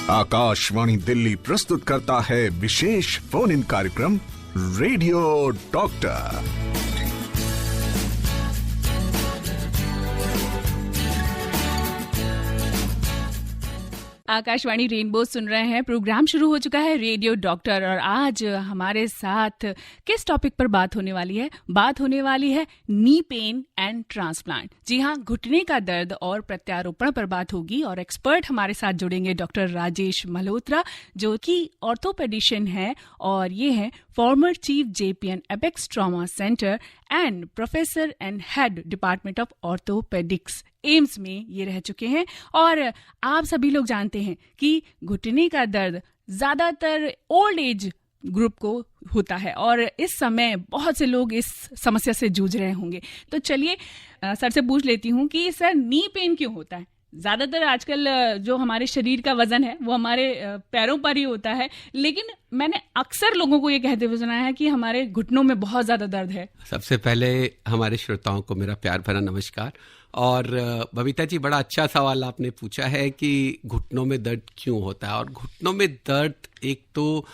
आकाशवाणी दिल्ली प्रस्तुत करता है विशेष फोन इन कार्यक्रम रेडियो डॉक्टर। आकाशवाणी रेनबो सुन रहे हैं। प्रोग्राम शुरू हो चुका है रेडियो डॉक्टर और आज हमारे साथ किस टॉपिक पर बात होने वाली है? बात होने वाली है नी पेन एंड ट्रांसप्लांट। जी हाँ, घुटने का दर्द और प्रत्यारोपण पर बात होगी और एक्सपर्ट हमारे साथ जुड़ेंगे डॉक्टर राजेश मल्होत्रा, जो कि ऑर्थोपेडिशियन है और ये है former chief JPN apex trauma centre and professor and head department of orthopaedics, AIIMS में ये रह चुके हैं। और आप सभी लोग जानते हैं कि घुटने का दर्द ज्यादातर ओल्ड एज ग्रुप को होता है और इस समय बहुत से लोग इस समस्या से जूझ रहे होंगे। तो चलिए सर से पूछ लेती हूँ कि सर नी पेन क्यों होता है? ज्यादातर आजकल जो हमारे शरीर का वजन है वो हमारे पैरों पर ही होता है, लेकिन मैंने अक्सर लोगों को ये कहते हुए सुना है कि हमारे घुटनों में बहुत ज्यादा दर्द है। सबसे पहले हमारे श्रोताओं को मेरा प्यार भरा नमस्कार। और बबीता जी, बड़ा अच्छा सवाल आपने पूछा है कि घुटनों में दर्द क्यों होता है। और घुटनों में दर्द एक तो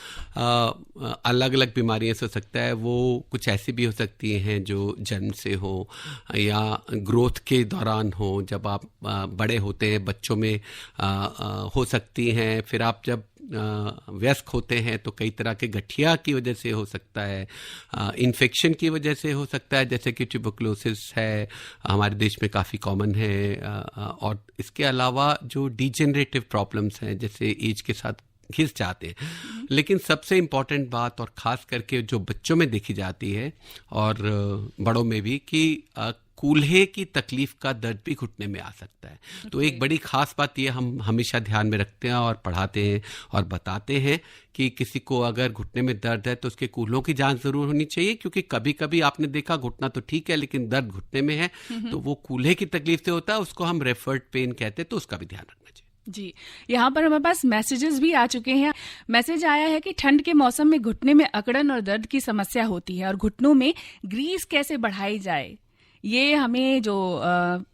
अलग अलग बीमारियों से हो सकता है। वो कुछ ऐसी भी हो सकती हैं जो जन्म से हो या ग्रोथ के दौरान हो, जब आप बड़े होते हैं बच्चों में हो सकती हैं। फिर आप जब वयस्क होते हैं तो कई तरह के गठिया की वजह से हो सकता है, इन्फेक्शन की वजह से हो सकता है, जैसे कि ट्यूबरकुलोसिस है, हमारे देश में काफ़ी कॉमन है। और इसके अलावा जो डिजेनरेटिव प्रॉब्लम्स हैं, जैसे एज के साथ घिस जाते हैं। लेकिन सबसे इम्पॉर्टेंट बात, और ख़ास करके जो बच्चों में देखी जाती है और बड़ों में भी, कि कूल्हे की तकलीफ का दर्द भी घुटने में आ सकता है। तो एक बड़ी खास बात ये हम हमेशा ध्यान में रखते हैं और पढ़ाते हैं और बताते हैं कि किसी को अगर घुटने में दर्द है तो उसके कूल्हों की जांच जरूर होनी चाहिए, क्योंकि कभी कभी आपने देखा घुटना तो ठीक है लेकिन दर्द घुटने में है, तो वो कूल्हे की तकलीफ से होता है, उसको हम रेफर्ड पेन कहते हैं, तो उसका भी ध्यान रखना चाहिए। जी, यहाँ पर हमारे पास मैसेजेस भी आ चुके हैं। मैसेज आया है कि ठंड के मौसम में घुटने में अकड़न और दर्द की समस्या होती है और घुटनों में ग्रीस कैसे बढ़ाई जाए। ये हमें जो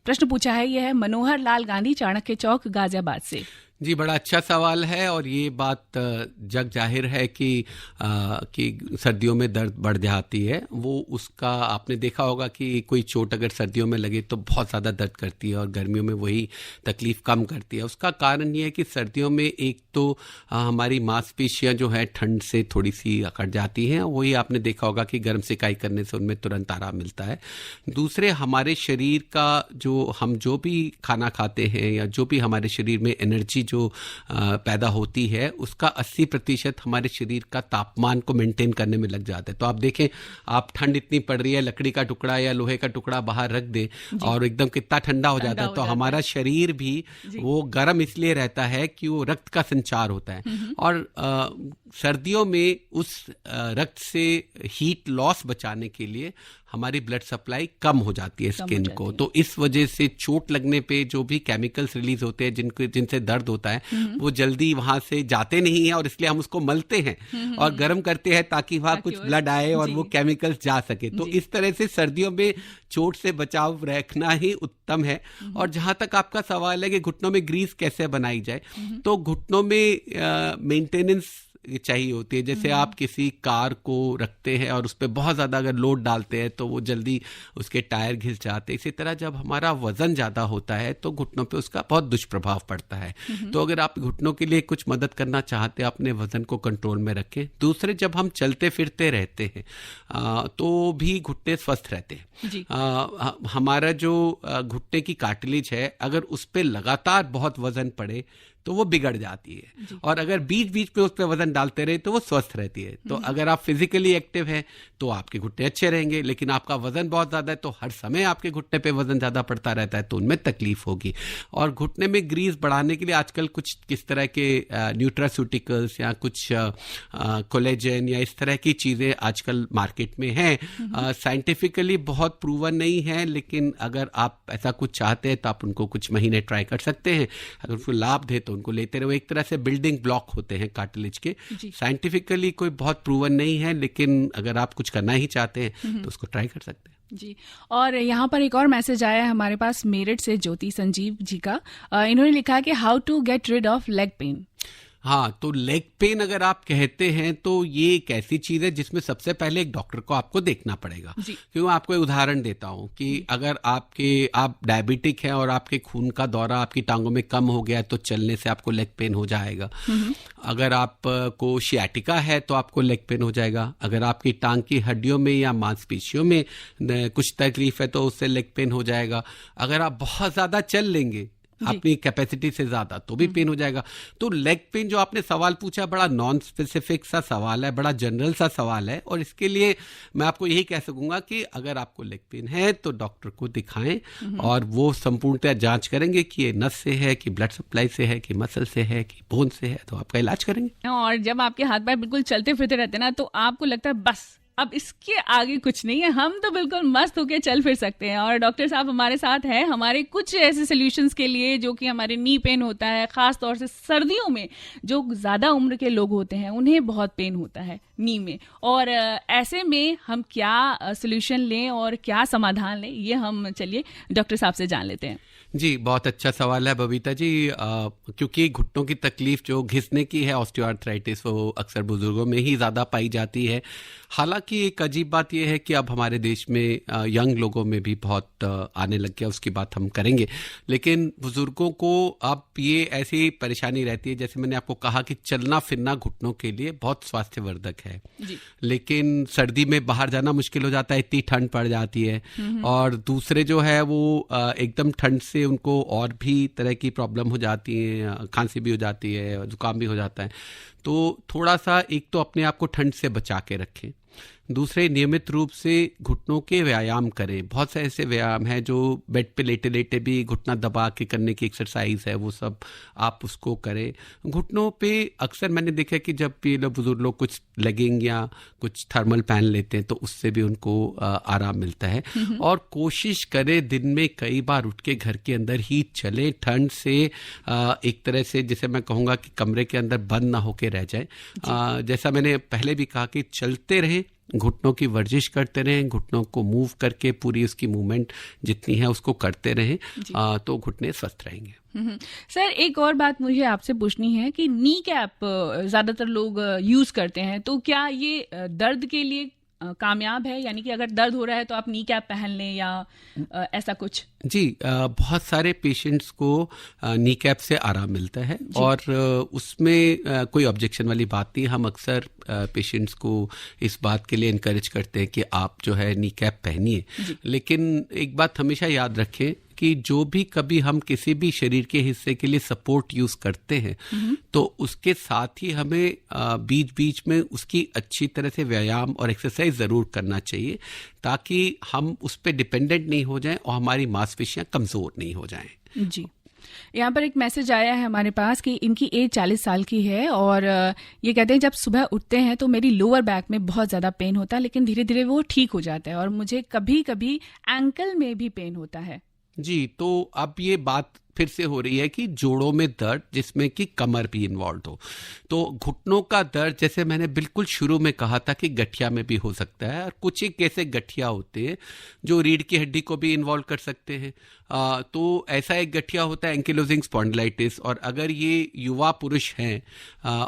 प्रश्न पूछा है ये है मनोहर लाल गांधी, चाणक्य चौक, गाजियाबाद से। जी, बड़ा अच्छा सवाल है। और ये बात जग जाहिर है कि सर्दियों में दर्द बढ़ जाती है। वो उसका आपने देखा होगा कि कोई चोट अगर सर्दियों में लगे तो बहुत ज़्यादा दर्द करती है और गर्मियों में वही तकलीफ कम करती है। उसका कारण ये है कि सर्दियों में एक तो हमारी मांसपेशियां जो है ठंड से थोड़ी सी अकड़ जाती हैं, वही आपने देखा होगा कि गर्म सिकाई करने से उनमें तुरंत आराम मिलता है। दूसरे, हमारे शरीर का हम जो भी खाना खाते हैं या जो भी हमारे शरीर में एनर्जी जो पैदा होती है, उसका 80% हमारे शरीर का तापमान को मेंटेन करने में लग जाता है। तो आप देखें, आप ठंड इतनी पड़ रही है, लकड़ी का टुकड़ा या लोहे का टुकड़ा बाहर रख दें और एकदम कितना ठंडा हो जाता है। तो हमारा शरीर भी वो गर्म इसलिए रहता है कि वो रक्त का संचार होता है। और सर्दियों में उस रक्त से हीट लॉस बचाने के लिए हमारी ब्लड सप्लाई कम हो जाती है स्किन को। तो इस वजह से चोट लगने पे जो भी केमिकल्स रिलीज होते हैं जिनसे दर्द होता है, वो जल्दी वहां से जाते नहीं है और इसलिए हम उसको मलते हैं और गर्म करते हैं ताकि वहां कुछ ब्लड आए और वो केमिकल्स जा सके। तो इस तरह से सर्दियों में चोट से बचाव रखना ही उत्तम है। और जहां तक आपका सवाल है कि घुटनों में ग्रीस कैसे बनाई जाए, तो घुटनों में मेंटेनेंस चाहिए होती है। जैसे आप किसी कार को रखते हैं और उस पर बहुत ज़्यादा अगर लोड डालते हैं तो वो जल्दी उसके टायर घिस जाते हैं। इसी तरह जब हमारा वजन ज़्यादा होता है तो घुटनों पे उसका बहुत दुष्प्रभाव पड़ता है। तो अगर आप घुटनों के लिए कुछ मदद करना चाहते हैं, अपने वजन को कंट्रोल में रखें। दूसरे, जब हम चलते फिरते रहते हैं तो भी घुटने स्वस्थ रहते हैं। हमारा जो घुटने की कार्टिलेज है, अगर उस पर लगातार बहुत वजन पड़े तो वो बिगड़ जाती है, और अगर बीच बीच में उस पर वजन डालते रहे तो वो स्वस्थ रहती है। तो अगर आप फिजिकली एक्टिव हैं तो आपके घुटने अच्छे रहेंगे, लेकिन आपका वजन बहुत ज़्यादा है तो हर समय आपके घुटने पे वजन ज़्यादा पड़ता रहता है तो उनमें तकलीफ होगी। और घुटने में ग्रीस बढ़ाने के लिए आजकल कुछ किस तरह के न्यूट्रास्यूटिकल्स या कुछ कोलेजन या इस तरह की चीज़ें आजकल मार्केट में हैं। साइंटिफिकली बहुत प्रूवन नहीं है, लेकिन अगर आप ऐसा कुछ चाहते हैं तो आप उनको कुछ महीने ट्राई कर सकते हैं। अगर उसको लाभ दे तो उनको लेते रहो। एक तरह से बिल्डिंग ब्लॉक होते हैं कार्टिलेज के। साइंटिफिकली कोई बहुत प्रूवन नहीं है, लेकिन अगर आप कुछ करना ही चाहते हैं तो उसको ट्राई कर सकते हैं। जी, और यहाँ पर एक और मैसेज आया है हमारे पास मेरठ से ज्योति संजीव जी का। इन्होंने लिखा कि how to get rid of leg pain. हाँ, तो लेग पेन अगर आप कहते हैं तो ये एक ऐसी चीज है जिसमें सबसे पहले एक डॉक्टर को आपको देखना पड़ेगा। क्यों, आपको एक उदाहरण देता हूँ कि अगर आप डायबिटिक हैं और आपके खून का दौरा आपकी टांगों में कम हो गया है तो चलने से आपको लेग पेन हो जाएगा। अगर आपको शियाटिका है तो आपको लेग पेन हो जाएगा। अगर आपकी टांग की हड्डियों में या मांसपेशियों में कुछ तकलीफ है तो उससे लेग पेन हो जाएगा। अगर आप बहुत ज्यादा चल लेंगे अपनी कैपेसिटी से ज्यादा तो भी पेन हो जाएगा। तो लेग पेन जो आपने सवाल पूछा बड़ा नॉन स्पेसिफिक सा सवाल है, बड़ा जनरल सा सवाल है, और इसके लिए मैं आपको यही कह सकूंगा कि अगर आपको लेग पेन है तो डॉक्टर को दिखाएं और वो संपूर्णतः जांच करेंगे कि ये नस से है, कि ब्लड सप्लाई से है, कि मसल से है, कि बोन से है, तो आपका इलाज करेंगे। और जब आपके हाथ पैर बिल्कुल चलते फिरते रहते ना, तो आपको लगता है बस अब इसके आगे कुछ नहीं है, हम तो बिल्कुल मस्त होके चल फिर सकते हैं। और डॉक्टर साहब हमारे साथ हैं हमारे कुछ ऐसे सॉल्यूशंस के लिए जो कि हमारे नी पेन होता है, खास तौर से सर्दियों में जो ज़्यादा उम्र के लोग होते हैं उन्हें बहुत पेन होता है नी में, और ऐसे में हम क्या सॉल्यूशन लें और क्या समाधान लें, ये हम चलिए डॉक्टर साहब से जान लेते हैं। जी, बहुत अच्छा सवाल है बबीता जी, क्योंकि घुटनों की तकलीफ जो घिसने की है, ऑस्टियोआर्थराइटिस, वो अक्सर बुजुर्गों में ही ज़्यादा पाई जाती है। हालांकि एक अजीब बात यह है कि अब हमारे देश में यंग लोगों में भी बहुत आने लग गया, उसकी बात हम करेंगे। लेकिन बुजुर्गों को अब ये ऐसी परेशानी रहती है, जैसे मैंने आपको कहा कि चलना फिरना घुटनों के लिए बहुत स्वास्थ्यवर्धक है, लेकिन सर्दी में बाहर जाना मुश्किल हो जाता है, इतनी ठंड पड़ जाती है। और दूसरे जो है वो एकदम ठंड से उनको और भी तरह की प्रॉब्लम हो जाती है, खांसी भी हो जाती है, जुकाम भी हो जाता है। तो थोड़ा सा एक तो अपने आप को ठंड से बचा के रखें, दूसरे नियमित रूप से घुटनों के व्यायाम करें। बहुत से ऐसे व्यायाम हैं जो बेड पे लेटे लेटे भी घुटना दबा के करने की एक्सरसाइज है, वो सब आप उसको करें। घुटनों पे अक्सर मैंने देखा कि जब ये लोग बुजुर्ग लोग कुछ लेगिंग या कुछ थर्मल पहन लेते हैं तो उससे भी उनको आराम मिलता है। और कोशिश करें दिन में कई बार उठ के घर के अंदर ही चलें, ठंड से एक तरह से जिसे मैं कहूँगा कि कमरे के अंदर बंद ना होके रह जाए। जैसा मैंने पहले भी कहा कि चलते रहें, घुटनों की वर्जिश करते रहें, घुटनों को मूव करके पूरी उसकी मूवमेंट जितनी है उसको करते रहें, तो घुटने स्वस्थ रहेंगे। सर, एक और बात मुझे आपसे पूछनी है कि नी कैप ज्यादातर लोग यूज करते हैं, तो क्या ये दर्द के लिए कामयाब है? यानी कि अगर दर्द हो रहा है तो आप नी कैप पहन लें या ऐसा कुछ? जी, बहुत सारे पेशेंट्स को नी कैप से आराम मिलता है और उसमें कोई ऑब्जेक्शन वाली बात नहीं। हम अक्सर पेशेंट्स को इस बात के लिए इनकरेज करते हैं कि आप जो है नी कैप पहनिए। लेकिन एक बात हमेशा याद रखें कि जो भी कभी हम किसी भी शरीर के हिस्से के लिए सपोर्ट यूज करते हैं तो उसके साथ ही हमें बीच बीच में उसकी अच्छी तरह से व्यायाम और एक्सरसाइज जरूर करना चाहिए, ताकि हम उस पर डिपेंडेंट नहीं हो जाएं और हमारी मांसपेशियां कमजोर नहीं हो जाएं। जी, यहाँ पर एक मैसेज आया है हमारे पास कि इनकी एज 40 साल की है और ये कहते हैं जब सुबह उठते हैं तो मेरी लोअर बैक में बहुत ज़्यादा पेन होता है, लेकिन धीरे धीरे वो ठीक हो जाता है और मुझे कभी कभी एंकल में भी पेन होता है। जी, तो अब ये बात फिर से हो रही है कि जोड़ों में दर्द जिसमें कि कमर भी इन्वॉल्व हो, तो घुटनों का दर्द जैसे मैंने बिल्कुल शुरू में कहा था कि गठिया में भी हो सकता है, और कुछ एक ऐसे गठिया होते हैं जो रीढ़ की हड्डी को भी इन्वॉल्व कर सकते हैं। तो ऐसा एक गठिया होता है एंकिलोजिंग स्पॉन्डिलाइटिस, और अगर ये युवा पुरुष हैं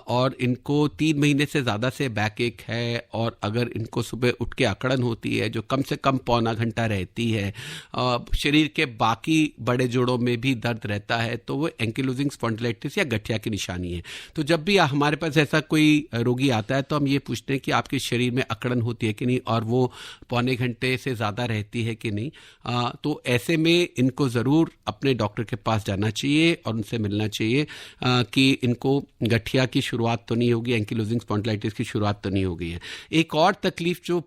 और इनको 3 महीने से ज़्यादा से बैक एक है और अगर इनको सुबह उठ के अकड़न होती है जो कम से कम पौना घंटा रहती है, शरीर के बाकी बड़े जोड़ों में भी दर्द रहता है, तो वो एंकिलोजिंग स्पॉन्डिलाइटिस या गठिया की निशानी है। तो जब भी हमारे पास ऐसा कोई रोगी आता है तो हम ये पूछते हैं कि आपके शरीर में अकड़न होती है कि नहीं और वो पौने घंटे से ज़्यादा रहती है कि नहीं। तो ऐसे में इनको ज़रूर अपने डॉक्टर के पास जाना चाहिए और उनसे मिलना चाहिए कि इनको गठिया की शुरुआत तो नहीं होगी, एंकिलोजिंग स्पॉन्डिलाइटिस की शुरुआत तो नहीं हो गई है। एक और तकलीफ जो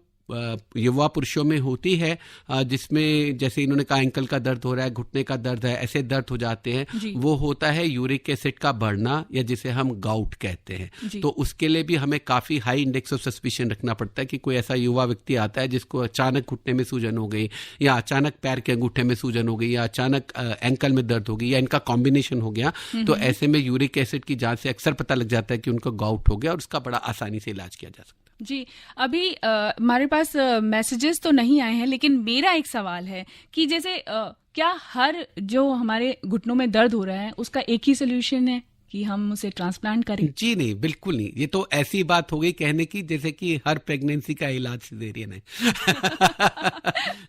युवा पुरुषों में होती है, जिसमें जैसे इन्होंने कहा एंकल का दर्द हो रहा है, घुटने का दर्द है, ऐसे दर्द हो जाते हैं, वो होता है यूरिक एसिड का बढ़ना या जिसे हम गाउट कहते हैं। तो उसके लिए भी हमें काफ़ी हाई इंडेक्स ऑफ सस्पिशन रखना पड़ता है कि कोई ऐसा युवा व्यक्ति आता है जिसको अचानक घुटने में सूजन हो गई या अचानक पैर के अंगूठे में सूजन हो गई या अचानक एंकल में दर्द हो गई या इनका कॉम्बिनेशन हो गया, तो ऐसे में यूरिक एसिड की जांच से अक्सर पता लग जाता है कि उनको गाउट हो गया और उसका बड़ा आसानी से इलाज किया जा सकता है। जी, अभी हमारे पास मैसेजेस तो नहीं आए हैं, लेकिन मेरा एक सवाल है कि जैसे क्या हर जो हमारे घुटनों में दर्द हो रहा है उसका एक ही सोल्यूशन है कि हम उसे ट्रांसप्लांट करें? जी नहीं, बिल्कुल नहीं। ये तो ऐसी बात हो गई कहने की जैसे कि हर प्रेगनेंसी का इलाज सिजेरियन है।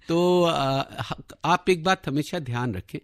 तो आप एक बात हमेशा ध्यान रखें,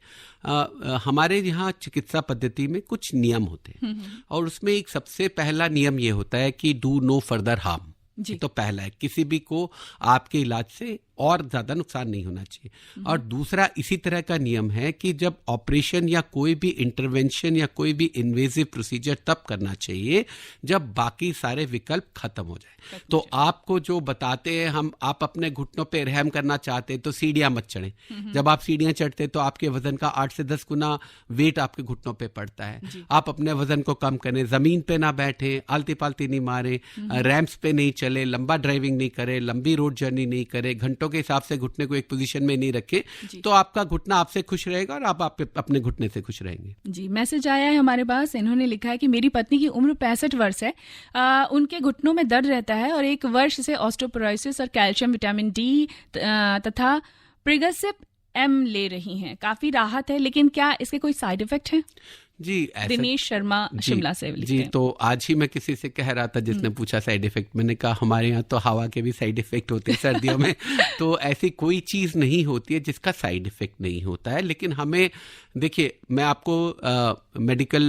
हमारे यहाँ चिकित्सा पद्धति में कुछ नियम होते हैं और उसमें एक सबसे पहला नियम ये होता है कि डू नो फर्दर हार्म। तो पहला है, किसी भी को आपके इलाज से और ज्यादा नुकसान नहीं होना चाहिए। और दूसरा इसी तरह का नियम है कि जब ऑपरेशन या कोई भी इंटरवेंशन या कोई भी इन्वेजिव प्रोसीजर तब करना चाहिए जब बाकी सारे विकल्प खत्म हो जाए। तो आपको जो बताते हैं आप अपने घुटनों पे रहम करना चाहते हैं तो सीढ़ियां मत चढ़ें। जब आप सीढ़ियां चढ़ते हैं तो आपके वजन का 8 से 10 गुना वेट आपके घुटनों पे पड़ता है। आप अपने वजन को कम करें, जमीन पे ना बैठे, आलती पालती नहीं मारे, रैंप्स पे नहीं चले, लंबा ड्राइविंग नहीं करे, लंबी रोड जर्नी नहीं करे, घंटों के हिसाब से घुटने को एक पोजीशन में नहीं रखे, तो आपका घुटना आपसे खुश रहेगा और आप अपने घुटने से खुश रहेंगे। जी, मैसेज आया है हमारे पास। इन्होंने लिखा है कि मेरी पत्नी की उम्र 65 वर्ष है, उनके घुटनों में दर्द रहता है और 1 वर्ष से ऑस्टियोपोरोसिस और कैल्शियम, विटामिन डी तथा प्रिगासिप एम ले रही हैं। काफी राहत है, लेकिन क्या इसके कोई साइड इफेक्ट हैं? जी, दिनेश शर्मा शिमला से लिखते हैं। तो आज ही मैं किसी से कह रहा था जिसने पूछा साइड इफेक्ट, मैंने कहा हमारे यहाँ तो हवा के भी साइड इफेक्ट होते हैं सर्दियों में। तो ऐसी कोई चीज़ नहीं होती है जिसका साइड इफेक्ट नहीं होता है। लेकिन हमें देखिए, मैं आपको मेडिकल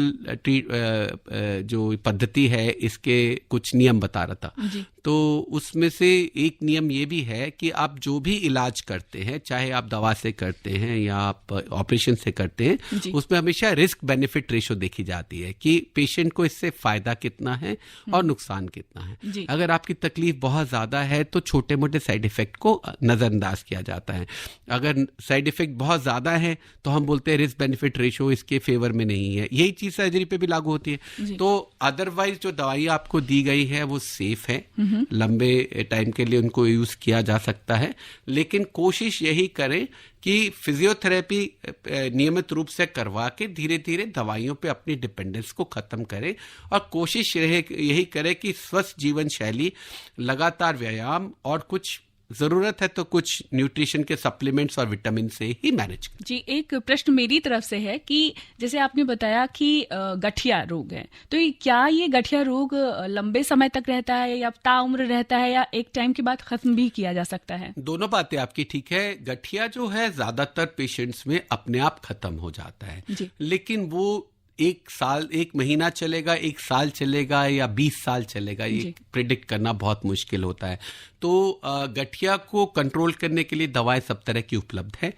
जो पद्धति है इसके कुछ नियम बता रहा था। तो उसमें से एक नियम ये भी है कि आप जो भी इलाज करते हैं, चाहे आप दवा से करते हैं या आप ऑपरेशन से करते हैं, उसमें हमेशा रिस्क बेनिफिट रेशो देखी जाती है कि पेशेंट को इससे फायदा कितना है और नुकसान कितना है। अगर आपकी तकलीफ बहुत ज्यादा है तो छोटे मोटे साइड इफेक्ट को नजरअंदाज किया जाता है। अगर साइड इफेक्ट बहुत ज्यादा है तो हम बोलते हैं रिस्क बेनिफिट रेशो इसके फेवर में नहीं है। यही चीज सर्जरी पे भी लागू होती है। तो अदरवाइज जो दवाई आपको दी गई है वो सेफ है, लंबे टाइम के लिए उनको यूज किया जा सकता है। लेकिन कोशिश यही करें कि फिजियोथेरेपी नियमित रूप से करवा के धीरे धीरे दवाइयों पे अपनी डिपेंडेंस को खत्म करें और कोशिश यही करें कि स्वस्थ जीवन शैली, लगातार व्यायाम और कुछ जरूरत है तो कुछ न्यूट्रिशन के सप्लीमेंट्स और विटामिन से ही मैनेज करें। जी, एक प्रश्न मेरी तरफ से है कि जैसे आपने बताया कि गठिया रोग है, तो क्या ये गठिया रोग लंबे समय तक रहता है या ताउम्र रहता है या एक टाइम के बाद खत्म भी किया जा सकता है? दोनों बातें आपकी ठीक है। गठिया जो है ज्यादातर पेशेंट्स में अपने आप खत्म हो जाता है, लेकिन वो 1 साल, 1 महीना चलेगा, 1 साल चलेगा या 20 साल चलेगा, ये प्रिडिक्ट करना बहुत मुश्किल होता है। तो गठिया को कंट्रोल करने के लिए दवाएं सब तरह की उपलब्ध है।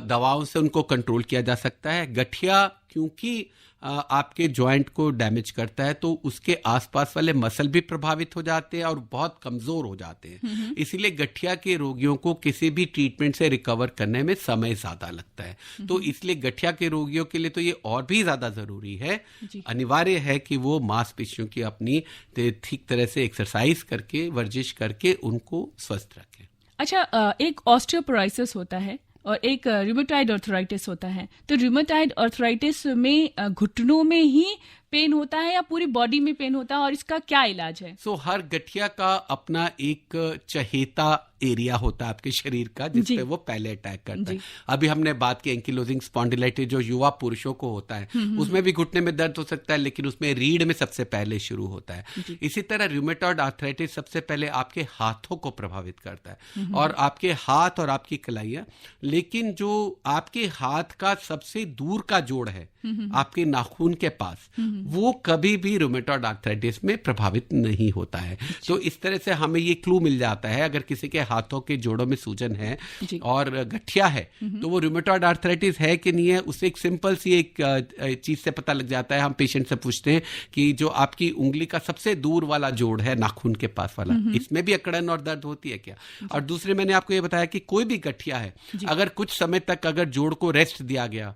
दवाओं से उनको कंट्रोल किया जा सकता है। गठिया क्योंकि आपके जॉइंट को डैमेज करता है तो उसके आसपास वाले मसल भी प्रभावित हो जाते हैं और बहुत कमजोर हो जाते हैं। इसीलिए गठिया के रोगियों को किसी भी ट्रीटमेंट से रिकवर करने में समय ज्यादा लगता है। तो इसलिए गठिया के रोगियों के लिए तो ये और भी ज्यादा जरूरी है, अनिवार्य है कि वो मांसपेशियों की अपनी ठीक तरह से एक्सरसाइज करके, वर्जिश करके उनको स्वस्थ रखें। अच्छा, एक ऑस्टियोपोरोसिस होता है और एक रूमेटॉइड आर्थराइटिस होता है। तो रूमेटॉइड आर्थराइटिस में घुटनों में ही पेन होता है या पूरी बॉडी में पेन होता है और इसका क्या इलाज है? हर गठिया का अपना एक चहेता एरिया होता है आपके शरीर का जिसपे वो पहले अटैक करता है। अभी हमने बात की एंकिलोजिंग स्पॉन्डिलाइटिस जो युवा पुरुषों को होता है, उसमें भी घुटने में दर्द हो सकता है, लेकिन उसमें रीढ़ में सबसे पहले शुरू होता है। इसी तरह रूमेटॉइड आर्थराइटिस सबसे पहले आपके हाथों को प्रभावित करता है और आपके हाथ और आपकी कलाइयां, लेकिन जो आपके हाथ का सबसे दूर का जोड़ है आपके नाखून के पास, वो कभी भी रूमेटॉइड आर्थराइटिस में प्रभावित नहीं होता है। तो इस तरह से हमें ये क्लू मिल जाता है, अगर किसी के हाथों के जोड़ों में सूजन है और गठिया है तो वो रूमेटॉइड आर्थराइटिस है कि नहीं है, उससे एक सिंपल सी एक चीज से पता लग जाता है। हम पेशेंट से पूछते हैं कि जो आपकी उंगली का सबसे दूर वाला जोड़ है नाखून के पास वाला, इसमें भी अकड़न और दर्द होती है क्या? और दूसरे मैंने आपको ये बताया कि कोई भी गठिया है, अगर कुछ समय तक अगर जोड़ को रेस्ट दिया गया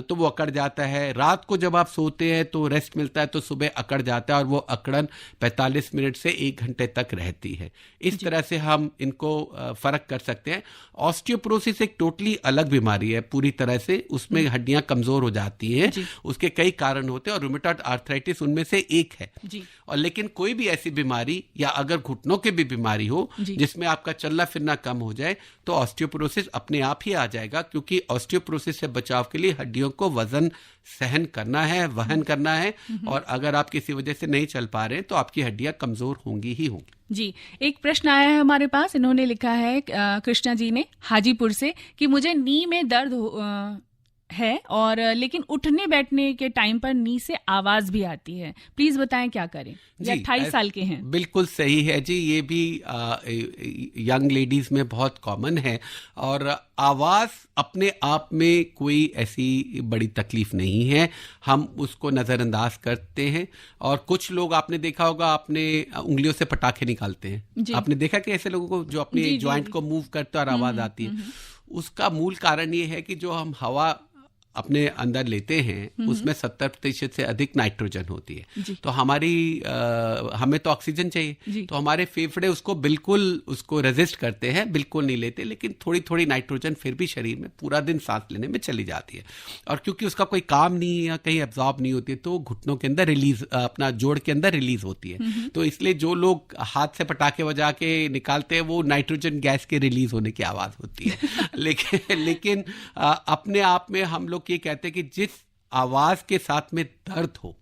तो वो अकड़ जाता है। रात को जब आप सोते हैं तो रेस्ट मिलता है तो सुबह अकड़ जाता है और वो अकड़न 45 मिनट से 1 घंटे तक रहती है। इस तरह से हम इनको फर्क कर सकते हैं। ऑस्टियोपोरोसिस एक टोटली अलग बीमारी है पूरी तरह से, उसमें हड्डियां कमजोर हो जाती हैं, उसके कई कारण होते हैं और रूमेटॉइड आर्थराइटिस उनमें से एक है जी। और लेकिन कोई भी ऐसी बीमारी या अगर घुटनों की भी बीमारी हो जिसमें आपका चलना फिरना कम हो जाए तो ऑस्टियोपोरोसिस अपने आप ही आ जाएगा, क्योंकि ऑस्टियोपोरोसिस से बचाव के लिए हड्डियों को वजन सहन करना है, वहन करना है, और अगर आप किसी वजह से नहीं चल पा रहे हैं तो आपकी हड्डियां कमजोर होंगी ही होंगी। जी, एक प्रश्न आया है हमारे पास, इन्होंने लिखा है कृष्णा जी ने हाजीपुर से कि मुझे नी में दर्द है और लेकिन उठने बैठने के टाइम पर नी से आवाज भी आती है, प्लीज बताएं क्या करें। 28 साल के हैं। बिल्कुल सही है जी, ये भी यंग लेडीज में बहुत कॉमन है और आवाज अपने आप में कोई ऐसी बड़ी तकलीफ नहीं है, हम उसको नजरअंदाज करते हैं। और कुछ लोग आपने देखा होगा अपने उंगलियों से पटाखे निकालते हैं, आपने देखा कि ऐसे लोगों को जो अपने ज्वाइंट को मूव करते और आवाज आती है। उसका मूल कारण ये है कि जो हम हवा अपने अंदर लेते हैं उसमें 70% से अधिक नाइट्रोजन होती है, तो हमें तो ऑक्सीजन चाहिए, तो हमारे फेफड़े उसको बिल्कुल उसको रेजिस्ट करते हैं, बिल्कुल नहीं लेते, लेकिन थोड़ी थोड़ी नाइट्रोजन फिर भी शरीर में पूरा दिन सांस लेने में चली जाती है। और क्योंकि उसका कोई काम नहीं है या कहीं एब्जॉर्ब नहीं होती है तो घुटनों के अंदर रिलीज, अपना जोड़ के अंदर रिलीज होती है। तो इसलिए जो लोग हाथ से पटाखे बजा के निकालते हैं वो नाइट्रोजन गैस के रिलीज होने की आवाज होती है। लेकिन अपने आप में हम लोग ये कहते हैं कि जिस आवाज के साथ में दर्द हो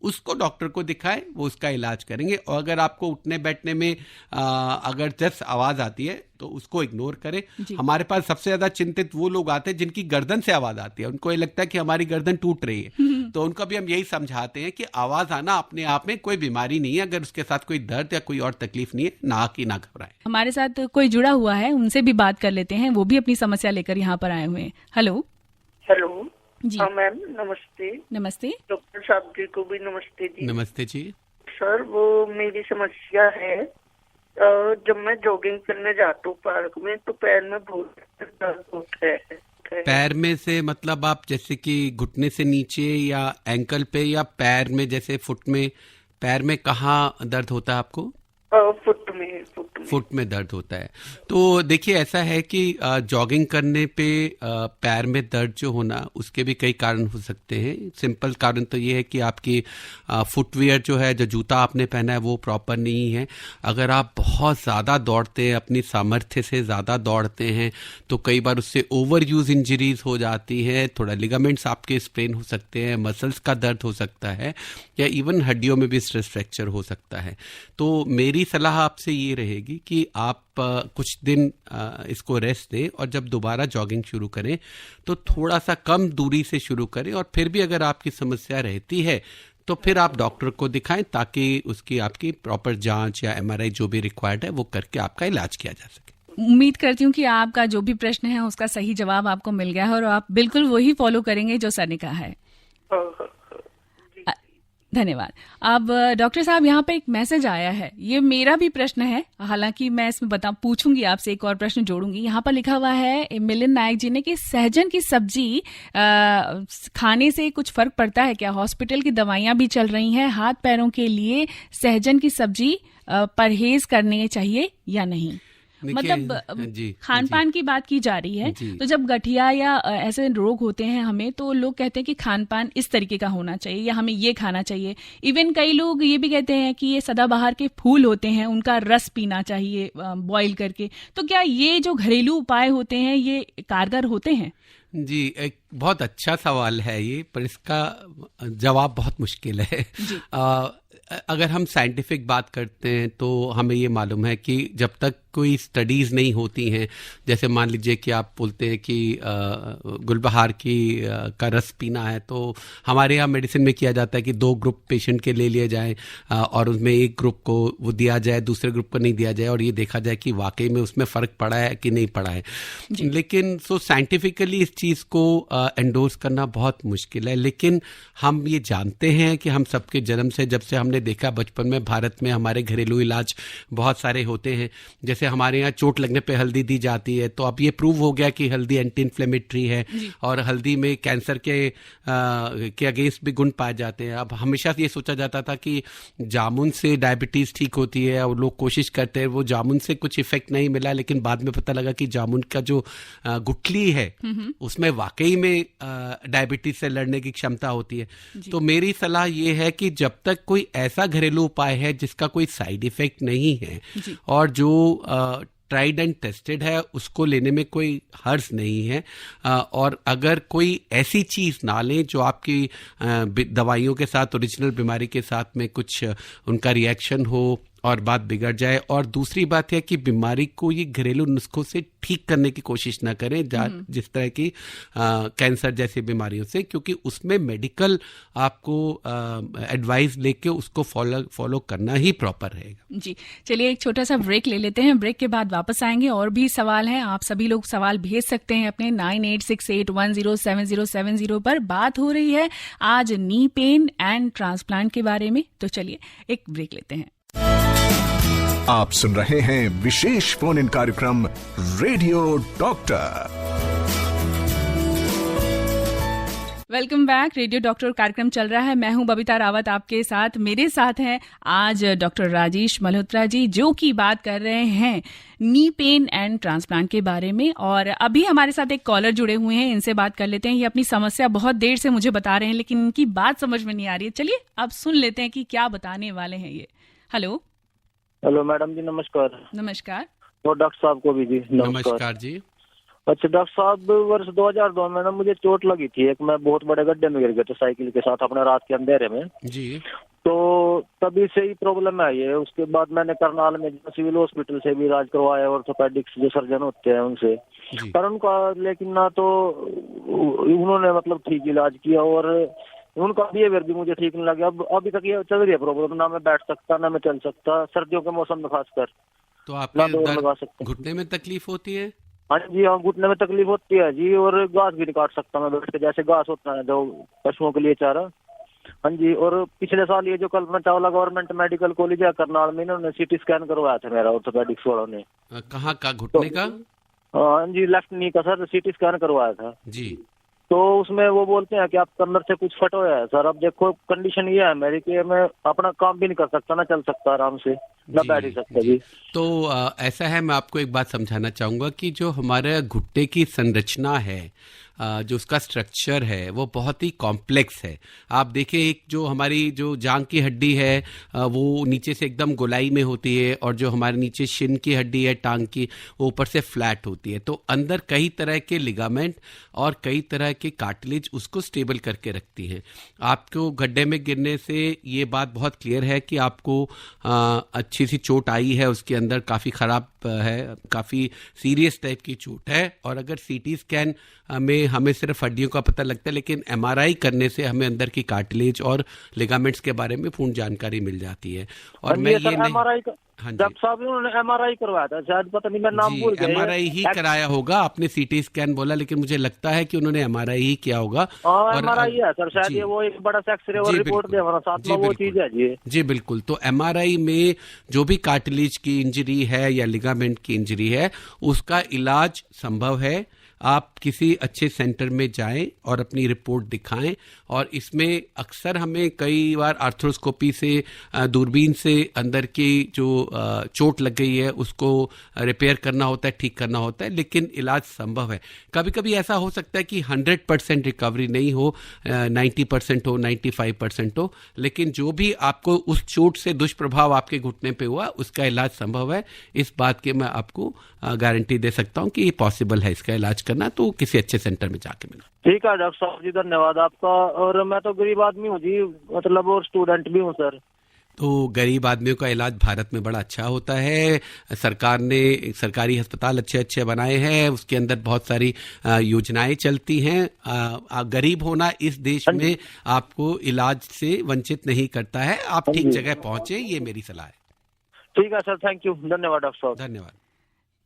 उसको डॉक्टर को दिखाएं, वो उसका इलाज करेंगे। और अगर आपको उठने बैठने में अगर जस्ट आवाज आती है तो उसको इग्नोर करें। हमारे पास सबसे ज्यादा चिंतित वो लोग आते हैं जिनकी गर्दन से आवाज आती है, उनको ये लगता है कि हमारी गर्दन टूट रही है, तो उनको भी हम यही समझाते हैं कि आवाज आना अपने आप में कोई बीमारी नहीं है, अगर उसके साथ कोई दर्द या कोई और तकलीफ नहीं है ना घबराएं। हमारे साथ कोई जुड़ा हुआ है, उनसे भी बात कर लेते हैं, वो भी अपनी समस्या लेकर यहाँ पर आए हुए हैं। हेलो जी। हाँ मैम, नमस्ते। नमस्ते डॉक्टर साहब जी को भी नमस्ते जी। नमस्ते जी। सर, वो मेरी समस्या है, जब मैं जॉगिंग करने जाता हूँ पार्क में तो पैर में बहुत दर्द होता है। पैर में से मतलब आप जैसे कि घुटने से नीचे या एंकल पे या पैर में, जैसे फुट में, पैर में कहाँ दर्द होता है आपको? फुट में दर्द होता है। तो देखिए ऐसा है कि जॉगिंग करने पे पैर में दर्द जो होना उसके भी कई कारण हो सकते हैं। सिंपल कारण तो ये है कि आपकी फुटवियर जो है, जो जूता आपने पहना है वो प्रॉपर नहीं है। अगर आप बहुत ज़्यादा दौड़ते हैं, अपनी सामर्थ्य से ज़्यादा दौड़ते हैं तो कई बार उससे ओवर यूज इंजरीज हो जाती है, थोड़ा लिगामेंट्स आपके स्प्रेन हो सकते हैं, मसल्स का दर्द हो सकता है या इवन हड्डियों में भी स्ट्रेस फ्रैक्चर हो सकता है। तो मेरी सलाह आपसे ये रहेगी कि आप कुछ दिन इसको रेस्ट दें और जब दोबारा जॉगिंग शुरू करें तो थोड़ा सा कम दूरी से शुरू करें, और फिर भी अगर आपकी समस्या रहती है तो फिर आप डॉक्टर को दिखाएं ताकि उसकी आपकी प्रॉपर जांच या MRI जो भी रिक्वायर्ड है वो करके आपका इलाज किया जा सके। उम्मीद करती हूँ कि आपका जो भी प्रश्न है उसका सही जवाब आपको मिल गया है और आप बिल्कुल वही फॉलो करेंगे जो सर ने कहा है। धन्यवाद। अब डॉक्टर साहब, यहाँ पे एक मैसेज आया है, ये मेरा भी प्रश्न है, हालांकि मैं इसमें पूछूंगी आपसे, एक और प्रश्न जोड़ूंगी। यहाँ पर लिखा हुआ है मिलिंद नायक जी ने कि सहजन की सब्जी खाने से कुछ फर्क पड़ता है क्या? हॉस्पिटल की दवाइयां भी चल रही हैं, हाथ पैरों के लिए सहजन की सब्जी परहेज करने चाहिए या नहीं? मतलब खान पान की बात की जा रही है, तो जब गठिया या ऐसे रोग होते हैं हमें, तो लोग कहते हैं कि खान पान इस तरीके का होना चाहिए या हमें ये खाना चाहिए। इवन कई लोग ये भी कहते हैं कि ये सदाबहार के फूल होते हैं उनका रस पीना चाहिए बॉईल करके। तो क्या ये जो घरेलू उपाय होते हैं ये कारगर होते हैं? जी, एक बहुत अच्छा सवाल है ये, पर इसका जवाब बहुत मुश्किल है। अगर हम साइंटिफिक बात करते हैं तो हमें ये मालूम है कि जब तक कोई स्टडीज नहीं होती हैं, जैसे मान लीजिए कि आप बोलते हैं कि गुलबहार का रस पीना है, तो हमारे यहाँ मेडिसिन में किया जाता है कि 2 ग्रुप पेशेंट के ले लिए जाए और उसमें एक ग्रुप को वो दिया जाए, दूसरे ग्रुप को नहीं दिया जाए, और ये देखा जाए कि वाकई में उसमें फ़र्क पड़ा है कि नहीं पड़ा है। लेकिन साइंटिफिकली इस चीज़ को एंडोर्स करना बहुत मुश्किल है। लेकिन हम ये जानते हैं कि हम सबके जन्म से, जब से हमने देखा बचपन में भारत में हमारे घरेलू इलाज बहुत सारे होते हैं। जैसे जैसे हमारे यहाँ चोट लगने पे हल्दी दी जाती है, तो अब ये प्रूव हो गया कि हल्दी एंटी इन्फ्लेमेटरी है और हल्दी में कैंसर के अगेंस्ट भी गुण पाए जाते हैं। अब हमेशा ये सोचा जाता था कि जामुन से डायबिटीज़ ठीक होती है और लोग कोशिश करते हैं, वो जामुन से कुछ इफेक्ट नहीं मिला, लेकिन बाद में पता लगा कि जामुन का जो गुठली है उसमें वाकई में डायबिटीज से लड़ने की क्षमता होती है। तो मेरी सलाह ये है कि जब तक कोई ऐसा घरेलू उपाय है जिसका कोई साइड इफेक्ट नहीं है और जो ट्राइड एंड टेस्टेड है, उसको लेने में कोई हर्ज नहीं है। और अगर कोई ऐसी चीज़ ना लें जो आपकी दवाइयों के साथ, ओरिजिनल बीमारी के साथ में कुछ उनका रिएक्शन हो और बात बिगड़ जाए। और दूसरी बात है कि बीमारी को ये घरेलू नुस्खों से ठीक करने की कोशिश ना करें, जिस तरह की कैंसर जैसी बीमारियों से, क्योंकि उसमें मेडिकल आपको एडवाइस लेके उसको फॉलो करना ही प्रॉपर रहेगा। जी, चलिए एक छोटा सा ब्रेक ले लेते हैं। ब्रेक के बाद वापस आएंगे। और भी सवाल हैं, आप सभी लोग सवाल भेज सकते हैं अपने 9868107070 पर। बात हो रही है आज नी पेन एंड ट्रांसप्लांट के बारे में, तो चलिए एक ब्रेक लेते हैं। आप सुन रहे हैं विशेष फोन इन कार्यक्रम radio doctor. Welcome back. Radio doctor कार्यक्रम चल रहा है। मैं हूं बबीता रावत आपके साथ। मेरे साथ हैं आज डॉक्टर राजेश मल्होत्रा जी, जो कि बात कर रहे हैं नी पेन एंड ट्रांसप्लांट के बारे में। और अभी हमारे साथ एक कॉलर जुड़े हुए हैं, इनसे बात कर लेते हैं। ये अपनी समस्या बहुत देर से मुझे बता रहे हैं, लेकिन इनकी बात समझ में नहीं आ रही है। चलिए अब सुन लेते हैं कि क्या बताने वाले हैं ये। हेलो मैडम जी, नमस्कार। नमस्कार। और डॉक्टर साहब को भी जी नमस्कार जी। अच्छा डॉक्टर साहब, वर्ष 2002 में ना मुझे चोट लगी थी एक, मैं बहुत बड़े गड्ढे में गिर गया था साइकिल के साथ अपने रात के अंधेरे में जी। तो तभी से ही प्रॉब्लम आई है। उसके बाद मैंने करनाल में सिविल हॉस्पिटल से भी इलाज करवाया, ऑर्थोपेडिक्स जो सर्जन होते हैं उनसे, पर उनका लेकिन ना तो उन्होंने मतलब ठीक इलाज किया और उनका बिहेवियर भी मुझे ठीक नहीं लगा। अब अभी तक ये चल रही है प्रॉब्लम, ना मैं बैठ सकता ना मैं चल सकता, सर्दियों के मौसम में खासकर। तो आपके घुटने में तकलीफ होती है? हाँ जी, हाँ, घुटने में तकलीफ होती है जी, और घास भी नहीं काट सकता मैं बैठ के, जैसे घास होता है जो पशुओं के लिए चारा। हाँ जी, और पिछले साल ये जो Kalpana Chawla government medical college है करनाल में, इन्होंने सीटी स्कैन करवाया था मेरा, ऑर्थोपेडिक्स वालों ने। कहाँ का घुटने का? हाँ जी, लेफ्ट नी का सर, सीटी स्कैन करवाया था जी। तो उसमें वो बोलते हैं कि आपके अंदर से कुछ फट होया है सर। अब देखो कंडीशन ये है मेरी कि मैं अपना काम भी नहीं कर सकता, ना चल सकता आराम से, ना बैठ ही सकता जी। तो ऐसा है, मैं आपको एक बात समझाना चाहूँगा कि जो हमारे घुटने की संरचना है, जो उसका स्ट्रक्चर है, वो बहुत ही कॉम्प्लेक्स है। आप देखें, एक जो हमारी जो जांघ की हड्डी है वो नीचे से एकदम गोलाई में होती है, और जो हमारे नीचे शिन की हड्डी है टांग की, वो ऊपर से फ्लैट होती है। तो अंदर कई तरह के लिगामेंट और कई तरह के कार्टिलेज उसको स्टेबल करके रखती हैं। आपको गड्ढे में गिरने से ये बात बहुत क्लियर है कि आपको अच्छी सी चोट आई है, उसके अंदर काफ़ी ख़राब है, काफ़ी सीरियस टाइप की चोट है। और अगर सीटी स्कैन में हमें सिर्फ हड्डियों का पता लगता है, लेकिन एमआरआई करने से हमें अंदर की कार्टिलेज और लिगामेंट्स के बारे में पूर्ण जानकारी मिल जाती है। और मैं ये नहीं, हाँ जी, डॉक्टर साहब उन्होंने एमआरआई करवाया था शायद, पता नहीं मैं नाम भूल गया। एमआरआई ही कराया होगा, आपने सीटी स्कैन बोला, लेकिन मुझे लगता है कि उन्होंने एमआरआई ही किया होगा। एमआरआई है सर शायद, ये वो एक बड़ा एक्सरे और रिपोर्ट दे हमारा साथ में वो चीज है जी। जी बिल्कुल। तो एमआरआई में जो भी कार्टिलेज की इंजरी है या लिगामेंट की इंजरी है, उसका इलाज संभव है। आप किसी अच्छे सेंटर में जाएं और अपनी रिपोर्ट दिखाएं। और इसमें अक्सर हमें कई बार आर्थ्रोस्कोपी से, दूरबीन से अंदर की जो चोट लग गई है उसको रिपेयर करना होता है, ठीक करना होता है, लेकिन इलाज संभव है। कभी कभी ऐसा हो सकता है कि 100% रिकवरी नहीं हो, 90% हो, 95% हो, लेकिन जो भी आपको उस चोट से दुष्प्रभाव आपके घुटने पे हुआ, उसका इलाज संभव है। इस बात की मैं आपको गारंटी दे सकता हूं कि पॉसिबल है इसका इलाज करना, तो किसी अच्छे सेंटर में जाके मिला। ठीक है डॉक्टर साहब जी, धन्यवाद आपका। और मैं तो गरीब आदमी हूँ जी, मतलब, और स्टूडेंट भी हूँ सर। तो गरीब आदमियों का इलाज भारत में बड़ा अच्छा होता है। सरकार ने सरकारी अस्पताल अच्छे अच्छे बनाए हैं, उसके अंदर बहुत सारी योजनाएं चलती हैं। गरीब होना इस देश में आपको इलाज से वंचित नहीं करता है। आप ठीक जगह पहुंचे, ये मेरी सलाह है। ठीक है सर, थैंक यू, धन्यवाद डॉक्टर साहब। धन्यवाद।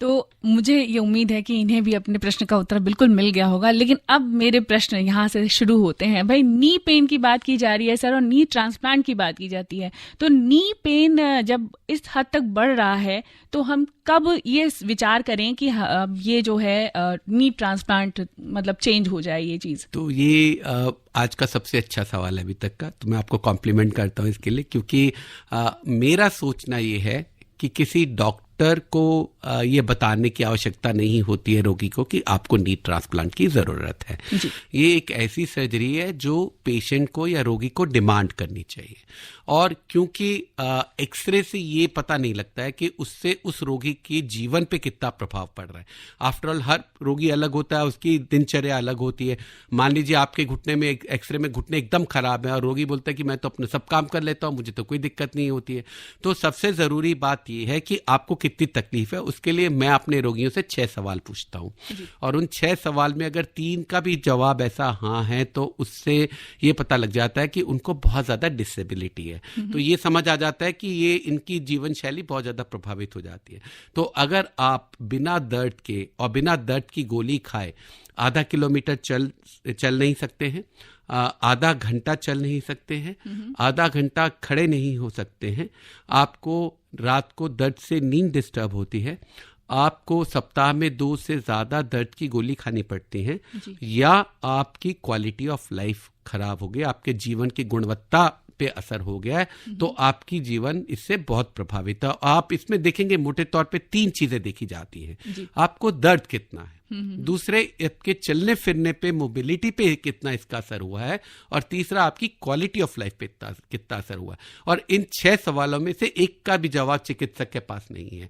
तो मुझे ये उम्मीद है कि इन्हें भी अपने प्रश्न का उत्तर बिल्कुल मिल गया होगा। लेकिन अब मेरे प्रश्न यहाँ से शुरू होते हैं। भाई, नी पेन की बात की जा रही है सर, और नी ट्रांसप्लांट की बात की जाती है। तो नी पेन जब इस हद तक बढ़ रहा है तो हम कब ये विचार करें कि ये जो है नी ट्रांसप्लांट मतलब चेंज हो जाए ये चीज़? तो ये आज का सबसे अच्छा सवाल है अभी तक का, तो मैं आपको कॉम्प्लीमेंट करता हूँ इसके लिए, क्योंकि मेरा सोचना ये है कि किसी डॉक्टर को ये बताने की आवश्यकता नहीं होती है रोगी को कि आपको नी ट्रांसप्लांट की ज़रूरत है। ये एक ऐसी सर्जरी है जो पेशेंट को या रोगी को डिमांड करनी चाहिए। और क्योंकि एक्सरे से ये पता नहीं लगता है कि उससे उस रोगी के जीवन पे कितना प्रभाव पड़ रहा है। आफ्टर ऑल हर रोगी अलग होता है, उसकी दिनचर्या अलग होती है। मान लीजिए आपके घुटने में एक्सरे में घुटने एकदम खराब है और रोगी बोलता है कि मैं तो अपने सब काम कर लेता हूँ, मुझे तो कोई दिक्कत नहीं होती है। तो सबसे ज़रूरी बात ये है कि आपको कितनी तकलीफ है। उसके लिए मैं अपने रोगियों से 6 सवाल पूछता हूँ, और उन 6 सवाल में अगर 3 का भी जवाब ऐसा हाँ है तो उससे ये पता लग जाता है कि उनको बहुत ज़्यादा डिसेबिलिटी है। तो ये समझ आ जाता है कि ये इनकी जीवन शैली बहुत ज़्यादा प्रभावित हो जाती है। तो अगर आप बिना दर्द के और बिना दर्द की गोली खाए आधा किलोमीटर चल नहीं सकते हैं, आधा घंटा चल नहीं सकते हैं, आधा घंटा खड़े नहीं हो सकते हैं, आपको रात को दर्द से नींद डिस्टर्ब होती है, आपको सप्ताह में 2 से ज़्यादा दर्द की गोली खानी पड़ती है, या आपकी क्वालिटी ऑफ लाइफ खराब हो गई, आपके जीवन की गुणवत्ता पे असर हो गया है, तो आपकी जीवन इससे बहुत प्रभावित है। आप इसमें देखेंगे मोटे तौर पे 3 चीजें देखी जाती हैं। आपको दर्द कितना है, दूसरे आपके चलने फिरने पे, मोबिलिटी पे कितना इसका असर हुआ है, और तीसरा आपकी क्वालिटी ऑफ लाइफ पे कितना असर हुआ है। और इन 6 सवालों में से एक का भी जवाब चिकित्सक के पास नहीं है,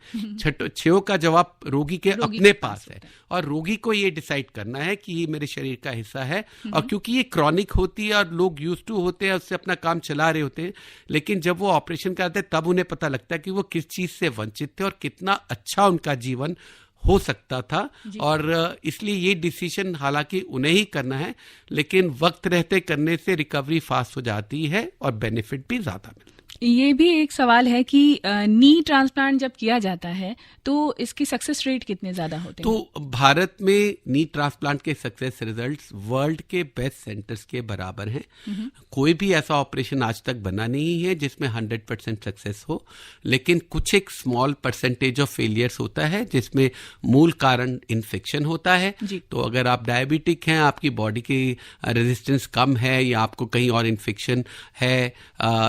6 का जवाब रोगी के अपने पास है। और रोगी को ये डिसाइड करना है कि ये मेरे शरीर का हिस्सा है, और क्योंकि ये क्रॉनिक होती है और लोग यूज टू होते हैं, उससे अपना काम चला रहे होते हैं, लेकिन जब वो ऑपरेशन करते हैं तब उन्हें पता लगता है कि वो किस चीज से वंचित थे और कितना अच्छा उनका जीवन हो सकता था। और इसलिए ये डिसीजन हालांकि उन्हें ही करना है, लेकिन वक्त रहते करने से रिकवरी फास्ट हो जाती है और बेनिफिट भी ज्यादा मिलता है। ये भी एक सवाल है कि नी ट्रांसप्लांट जब किया जाता है तो इसकी सक्सेस रेट कितने ज्यादा होते हैं? तो भारत में नी ट्रांसप्लांट के सक्सेस रिजल्ट्स वर्ल्ड के बेस्ट सेंटर्स के बराबर हैं। कोई भी ऐसा ऑपरेशन आज तक बना नहीं है जिसमें 100% सक्सेस हो, लेकिन कुछ एक स्मॉल परसेंटेज ऑफ फेलियर्स होता है जिसमें मूल कारण इन्फेक्शन होता है। तो अगर आप डायबिटिक हैं, आपकी बॉडी की रेजिस्टेंस कम है, या आपको कहीं और इन्फेक्शन है,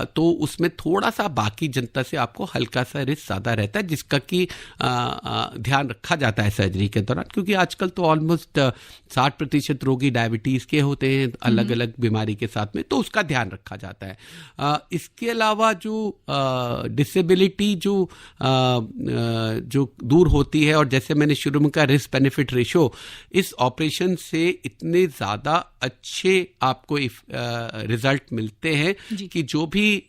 तो उसमें थोड़ा सा बाकी जनता से आपको हल्का सा रिस्क ज्यादा रहता है, जिसका कि ध्यान रखा जाता है सर्जरी के दौरान। क्योंकि आजकल तो ऑलमोस्ट 60% रोगी डायबिटीज के होते हैं अलग अलग बीमारी के साथ में, तो उसका ध्यान रखा जाता है। इसके अलावा जो डिसेबिलिटी जो दूर होती है, और जैसे मैंने शुरू में कहा रिस्क बेनिफिट रेशो, इस ऑपरेशन से इतने ज्यादा अच्छे आपको रिजल्ट मिलते हैं कि जो भी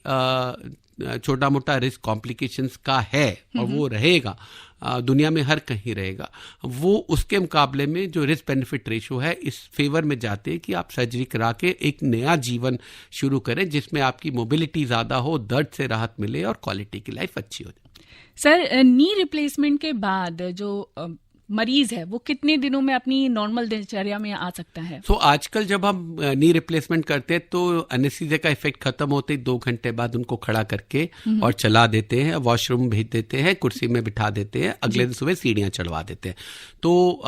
छोटा मोटा रिस्क कॉम्प्लिकेशंस का है, और वो रहेगा दुनिया में हर कहीं रहेगा, वो उसके मुकाबले में जो रिस्क बेनिफिट रेशो है इस फेवर में जाते हैं कि आप सर्जरी करा के एक नया जीवन शुरू करें जिसमें आपकी मोबिलिटी ज़्यादा हो, दर्द से राहत मिले और क्वालिटी की लाइफ अच्छी हो जाए। सर, नी रिप्लेसमेंट के बाद जो मरीज है वो कितने दिनों में अपनी नॉर्मल दिनचर्या में आ सकता है? तो आजकल जब हम नी रिप्लेसमेंट करते हैं तो एनेस्थीसिया का इफेक्ट खत्म होते ही 2 घंटे बाद उनको खड़ा करके और चला देते हैं, वॉशरूम भेज देते हैं, कुर्सी में बिठा देते हैं, अगले दिन सुबह सीढ़ियां चढ़वा देते हैं। तो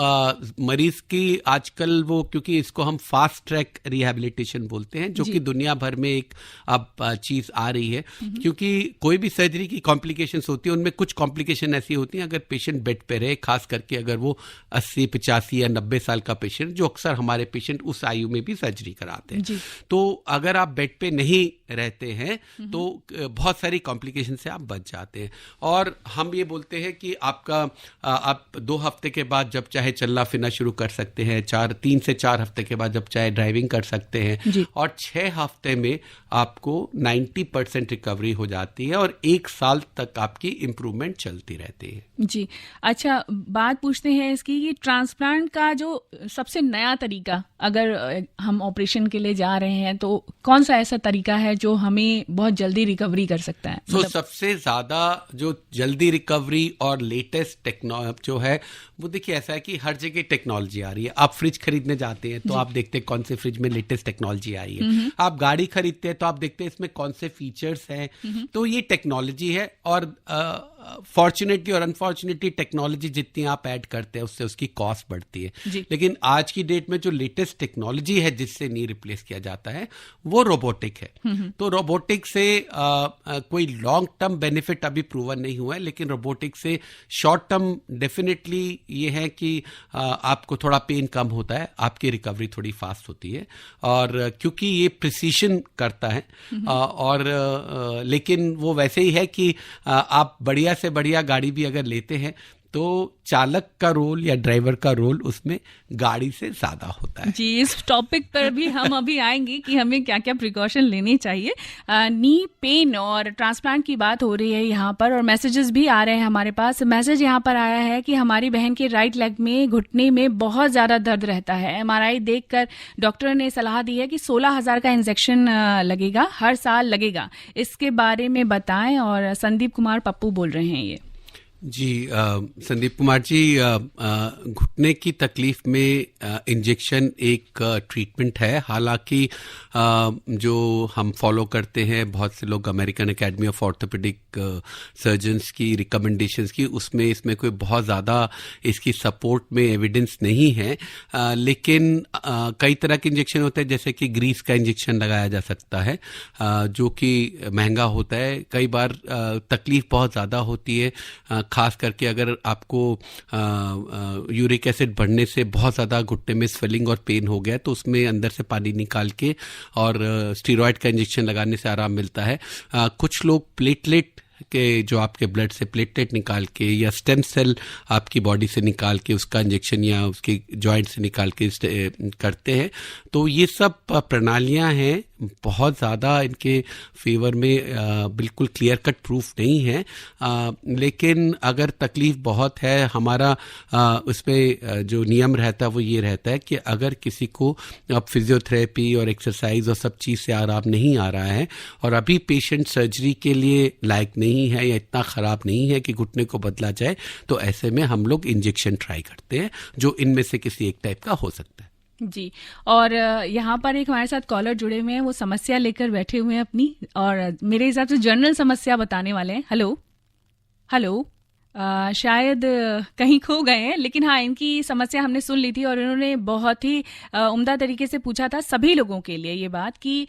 मरीज की आजकल वो, क्योंकि इसको हम फास्ट ट्रैक रिहेबिलिटेशन बोलते हैं, जो कि दुनिया भर में एक अब चीज आ रही है, क्योंकि कोई भी सर्जरी की कॉम्प्लिकेशंस होती है, उनमें कुछ कॉम्प्लिकेशन ऐसी होती हैं अगर पेशेंट बेड पे रहे, खास करके अगर वो 80, 85 या 90 साल का पेशेंट, जो अक्सर हमारे पेशेंट उस आयु में भी सर्जरी कराते हैं। तो अगर आप बेड पे नहीं रहते हैं तो बहुत सारी कॉम्प्लिकेशन से आप बच जाते हैं। और हम ये बोलते हैं कि आप 2 हफ्ते के बाद जब चाहे चलना फिरना शुरू कर सकते हैं, 3 से 4 हफ्ते के बाद जब चाहे ड्राइविंग कर सकते हैं, और 6 हफ्ते में आपको 90% रिकवरी हो जाती है और 1 साल तक आपकी इम्प्रूवमेंट चलती रहती है। जी, अच्छा, बात पूछते हैं इसकी कि ट्रांसप्लांट का जो सबसे नया तरीका अगर हम ऑपरेशन के लिए जा रहे हैं तो कौन सा ऐसा तरीका है जो हमें बहुत जल्दी रिकवरी कर सकता है? तो सबसे ज्यादा जो जल्दी रिकवरी और लेटेस्ट टेक्नोलॉजी जो है वो देखिए ऐसा है कि हर जगह टेक्नोलॉजी आ रही है। आप फ्रिज खरीदने जाते हैं तो आप देखते हैं कौन से फ्रिज में लेटेस्ट टेक्नोलॉजी आई है। आप गाड़ी खरीदते हैं तो आप देखते हैं इसमें कौन से फीचर्स हैं। तो ये टेक्नोलॉजी है और फॉर्चुनेटली और अनफॉर्चुनेटली टेक्नोलॉजी जितनी आप ऐड करते हैं उससे उसकी कॉस्ट बढ़ती है। लेकिन आज की डेट में जो लेटेस्ट टेक्नोलॉजी है जिससे नी रिप्लेस किया जाता है वो रोबोटिक है। तो रोबोटिक से कोई लॉन्ग टर्म बेनिफिट अभी प्रूवन नहीं हुआ है, लेकिन रोबोटिक से शॉर्ट टर्म डेफिनेटली ये है कि आपको थोड़ा पेन कम होता है, आपकी रिकवरी थोड़ी फास्ट होती है। और क्योंकि ये प्रिसीशन करता है और लेकिन वो वैसे ही है कि आप बढ़िया से बढ़िया गाड़ी भी अगर लेते हैं तो चालक का रोल या ड्राइवर का रोल उसमें गाड़ी से ज्यादा होता है। जी, इस टॉपिक पर भी हम अभी आएंगे कि हमें क्या क्या प्रिकॉशन लेने चाहिए। नी पेन और ट्रांसप्लांट की बात हो रही है यहाँ पर और मैसेजेस भी आ रहे हैं हमारे पास। मैसेज यहाँ पर आया है कि हमारी बहन के राइट लेग में घुटने में बहुत ज्यादा दर्द रहता है। MRI देखकर डॉक्टर ने सलाह दी है कि 16,000 का इंजेक्शन लगेगा, हर साल लगेगा। इसके बारे में बताएं। और संदीप कुमार पप्पू बोल रहे हैं ये। जी संदीप कुमार जी, घुटने की तकलीफ में इंजेक्शन एक ट्रीटमेंट है। हालांकि जो हम फॉलो करते हैं बहुत से लोग American academy of orthopaedic surgeons की रिकमेंडेशंस की, उसमें इसमें कोई बहुत ज़्यादा इसकी सपोर्ट में एविडेंस नहीं है। लेकिन कई तरह के इंजेक्शन होते हैं, जैसे कि ग्रीस का इंजेक्शन लगाया जा सकता है जो कि महंगा होता है। कई बार तकलीफ बहुत ज़्यादा होती है, खास करके अगर आपको यूरिक एसिड बढ़ने से बहुत ज़्यादा घुटने में स्वेलिंग और पेन हो गया तो उसमें अंदर से पानी निकाल के और स्टीरॉयड का इंजेक्शन लगाने से आराम मिलता है। कुछ लोग प्लेटलेट के जो आपके ब्लड से प्लेटलेट निकाल के या स्टेम सेल आपकी बॉडी से निकाल के उसका इंजेक्शन या उसके जॉइंट से निकाल के करते हैं। तो ये सब प्रणालियां हैं, बहुत ज़्यादा इनके फेवर में बिल्कुल क्लियर कट प्रूफ नहीं है। लेकिन अगर तकलीफ़ बहुत है, हमारा उसमें जो नियम रहता है वो ये रहता है कि अगर किसी को अब फिजियोथेरेपी और एक्सरसाइज और सब चीज़ से आराम नहीं आ रहा है और अभी पेशेंट सर्जरी के लिए लायक नहीं है या इतना ख़राब नहीं है कि घुटने को बदला जाए, तो ऐसे में हम लोग इंजेक्शन ट्राई करते हैं जो इनमें से किसी एक टाइप का हो सकता है। जी, और यहाँ पर एक हमारे साथ कॉलर जुड़े हुए हैं, वो समस्या लेकर बैठे हुए हैं अपनी, और मेरे हिसाब से जनरल समस्या बताने वाले हैं। हेलो हेलो, शायद कहीं खो गए हैं, लेकिन हाँ, इनकी समस्या हमने सुन ली थी और इन्होंने बहुत ही उम्दा तरीके से पूछा था सभी लोगों के लिए ये बात कि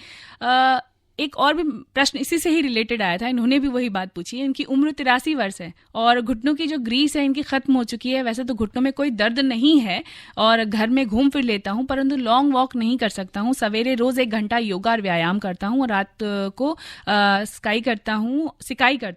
एक और भी प्रश्न इसी से ही रिलेटेड आया था, इन्होंने भी वही बात पूछी है। इनकी उम्र 83 वर्ष है और घुटनों की जो ग्रीस है इनकी खत्म हो चुकी है। वैसे तो घुटनों में कोई दर्द नहीं है और घर में घूम फिर लेता हूँ, परंतु लॉन्ग वॉक नहीं कर सकता हूँ। सवेरे रोज 1 घंटा योगा और व्यायाम करता हूँ और रात को सिकाई करता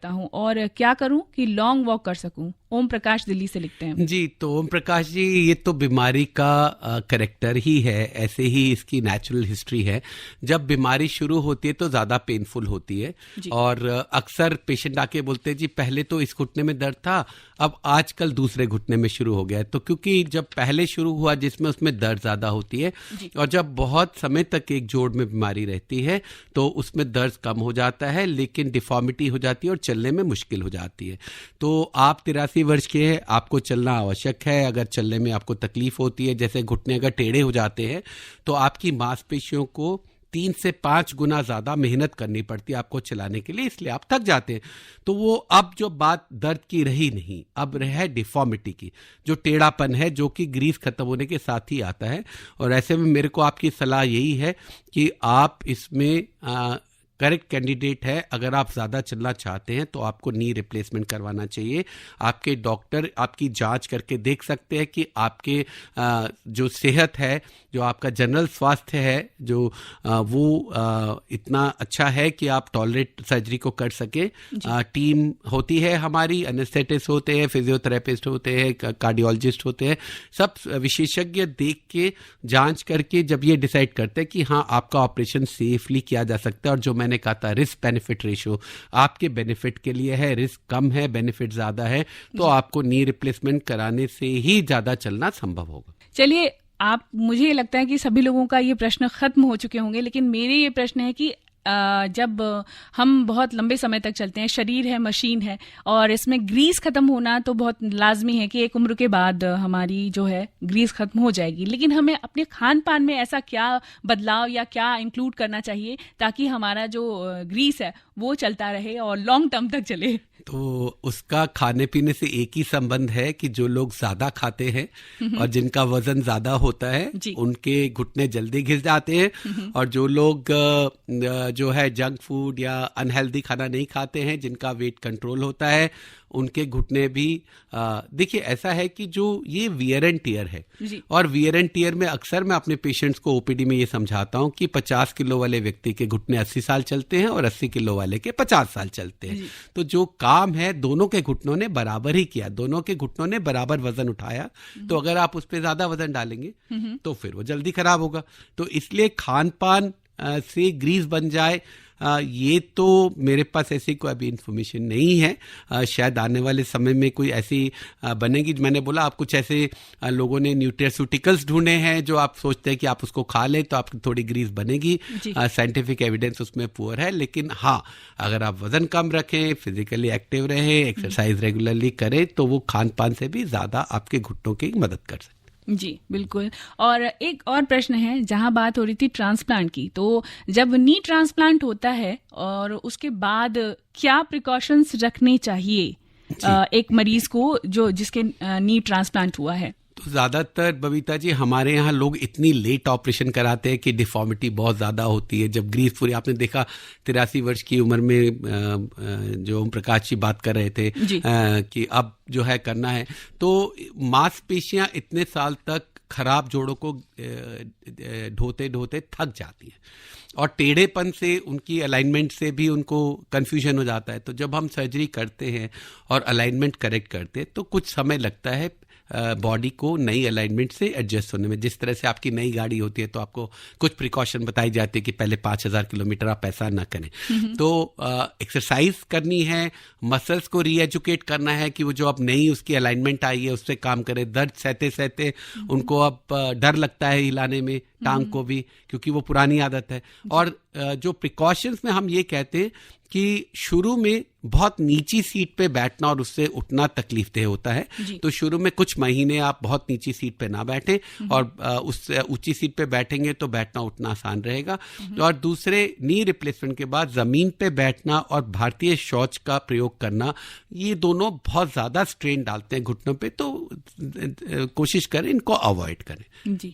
हूँ। और क्या करूँ कि लॉन्ग वॉक कर सकूँ? ओम प्रकाश दिल्ली से लिखते हैं। जी, तो ओम प्रकाश जी, ये तो बीमारी का करेक्टर ही है, ऐसे ही इसकी नेचुरल हिस्ट्री है। जब बीमारी शुरू होती है तो ज़्यादा पेनफुल होती है और अक्सर पेशेंट आके बोलते हैं जी पहले तो इस घुटने में दर्द था, अब आजकल दूसरे घुटने में शुरू हो गया है। तो क्योंकि जब पहले शुरू हुआ जिसमें उसमें दर्द ज़्यादा होती है और जब बहुत समय तक एक जोड़ में बीमारी रहती है तो उसमें दर्द कम हो जाता है, लेकिन डिफॉर्मिटी हो जाती है और चलने में मुश्किल हो जाती है। तो आप 83 वर्ष के हैं, आपको चलना आवश्यक है। अगर चलने में आपको तकलीफ होती है, जैसे घुटने अगर टेढ़े हो जाते हैं तो आपकी मांसपेशियों को 3 से 5 गुना ज़्यादा मेहनत करनी पड़ती है आपको चलाने के लिए, इसलिए आप थक जाते हैं। तो वो अब जो बात दर्द की रही नहीं, अब है डिफॉर्मिटी की, जो टेढ़ापन है जो कि ग्रीस खत्म होने के साथ ही आता है। और ऐसे में मेरे को आपकी सलाह यही है कि आप इसमें करेक्ट कैंडिडेट है। अगर आप ज़्यादा चलना चाहते हैं तो आपको नी रिप्लेसमेंट करवाना चाहिए। आपके डॉक्टर आपकी जांच करके देख सकते हैं कि आपके जो सेहत है, जो आपका जनरल स्वास्थ्य है, जो वो इतना अच्छा है कि आप टॉलरेट सर्जरी को कर सके। टीम होती है हमारी, एनेस्थेटिस्ट होते हैं, फिजियोथेरेपिस्ट होते हैं, कार्डियोलॉजिस्ट होते हैं, सब विशेषज्ञ देख के जांच करके जब ये डिसाइड करते हैं कि हाँ आपका ऑपरेशन सेफली किया जा सकता है। और जो मैंने कहा था रिस्क बेनिफिट रेशियो आपके बेनिफिट के लिए है, रिस्क कम है, बेनिफिट ज्यादा है, तो आपको नी रिप्लेसमेंट कराने से ही ज्यादा चलना संभव होगा। चलिए आप, मुझे लगता है कि सभी लोगों का ये प्रश्न खत्म हो चुके होंगे, लेकिन मेरे ये प्रश्न है कि जब हम बहुत लंबे समय तक चलते हैं, शरीर है, मशीन है, और इसमें ग्रीस खत्म होना तो बहुत लाजमी है कि एक उम्र के बाद हमारी जो है ग्रीस खत्म हो जाएगी, लेकिन हमें अपने खान पान में ऐसा क्या बदलाव या क्या इंक्लूड करना चाहिए ताकि हमारा जो ग्रीस है वो चलता रहे और लॉन्ग टर्म तक चले? तो उसका खाने पीने से एक ही संबंध है कि जो लोग ज्यादा खाते हैं और जिनका वजन ज्यादा होता है उनके घुटने जल्दी घिस जाते हैं, और जो लोग जो है जंक फूड या अनहेल्दी खाना नहीं खाते हैं, जिनका वेट कंट्रोल होता है, उनके घुटने भी देखिए ऐसा है कि जो ये वियर एंड टियर है, और वियर एंड टियर में अक्सर मैं अपने पेशेंट्स को ओपीडी में ये समझाता हूं कि 50 किलो वाले व्यक्ति के घुटने 80 साल चलते हैं और 80 किलो वाले के 50 साल चलते हैं। तो जो काम है दोनों के घुटनों ने बराबर ही किया, दोनों के घुटनों ने बराबर वजन उठाया, तो अगर आप उस पर ज्यादा वजन डालेंगे तो फिर वो जल्दी खराब होगा। तो इसलिए खान पान से ग्रीस बन जाए, ये तो मेरे पास ऐसी कोई अभी इन्फॉर्मेशन नहीं है। शायद आने वाले समय में कोई ऐसी बनेगी। मैंने बोला आप कुछ ऐसे लोगों ने न्यूट्रास्यूटिकल्स ढूंढे हैं जो आप सोचते हैं कि आप उसको खा लें तो आपकी थोड़ी ग्रीस बनेगी। साइंटिफिक एविडेंस उसमें पुअर है, लेकिन हाँ, अगर आप वजन कम रखें, फिजिकली एक्टिव रहें, एक्सरसाइज रेगुलरली करें, तो वो खान पान से भी ज़्यादा आपके घुटनों की मदद कर सकते। जी बिल्कुल। और एक और प्रश्न है, जहां बात हो रही थी ट्रांसप्लांट की, तो जब नी ट्रांसप्लांट होता है और उसके बाद क्या प्रिकॉशंस रखने चाहिए एक मरीज को जो जिसके नी ट्रांसप्लांट हुआ है? तो ज़्यादातर बबीता जी हमारे यहाँ लोग इतनी लेट ऑपरेशन कराते हैं कि डिफॉर्मिटी बहुत ज़्यादा होती है। जब ग्रीस पूरी, आपने देखा 83 वर्ष की उम्र में जो ओम प्रकाश जी बात कर रहे थे कि अब जो है करना है, तो मांसपेशियाँ इतने साल तक खराब जोड़ों को ढोते ढोते थक जाती हैं, और टेढ़ेपन से उनकी अलाइनमेंट से भी उनको कन्फ्यूजन हो जाता है। तो जब हम सर्जरी करते हैं और अलाइनमेंट करेक्ट करते हैं तो कुछ समय लगता है बॉडी को नई अलाइनमेंट से एडजस्ट होने में। जिस तरह से आपकी नई गाड़ी होती है तो आपको कुछ प्रिकॉशन बताई जाती है कि पहले 5000 किलोमीटर आप ऐसा ना करें। तो एक्सरसाइज करनी है, मसल्स को रीएजुकेट करना है कि वो जो अब नई उसकी अलाइनमेंट आई है उससे काम करे। दर्द सहते सहते उनको अब डर लगता है हिलाने में टांग को भी, क्योंकि वो पुरानी आदत है। और जो प्रिकॉशंस में हम ये कहते हैं कि शुरू में बहुत नीची सीट पे बैठना और उससे उठना तकलीफदेह होता है, तो शुरू में कुछ महीने आप बहुत नीची सीट पे ना बैठें, और उससे ऊंची सीट पे बैठेंगे तो बैठना उठना आसान रहेगा। और दूसरे, नी रिप्लेसमेंट के बाद जमीन पे बैठना और भारतीय शौच का प्रयोग करना, ये दोनों बहुत ज्यादा स्ट्रेन डालते हैं घुटनों पे, तो कोशिश करें इनको अवॉइड करें,